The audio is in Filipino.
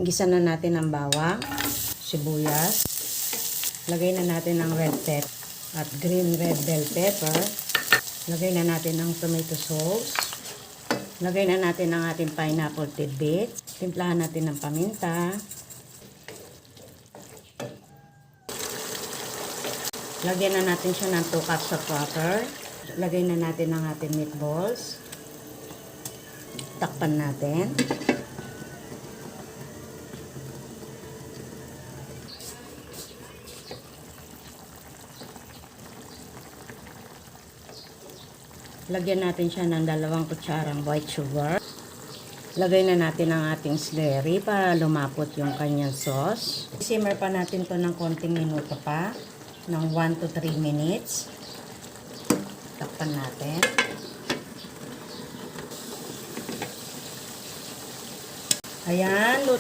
Gisa na natin ang bawang, sibuyas. Lagay na natin ang red pepper at green red bell pepper. Lagay na natin ang tomato sauce. Lagay na natin ang ating pineapple tidbits. Timplahan natin ng paminta. Lagyan na natin siya ng 2 cups of water. Lagay na natin ang ating meatballs. Takpan natin. Lagyan natin siya ng 2 kutsarang white sugar. Lagay na natin ang ating celery para lumapot yung kanyang sauce. Simmer pa natin to ng konting minuto pa, ng 1 to 3 minutes. Takpan natin. Ayan,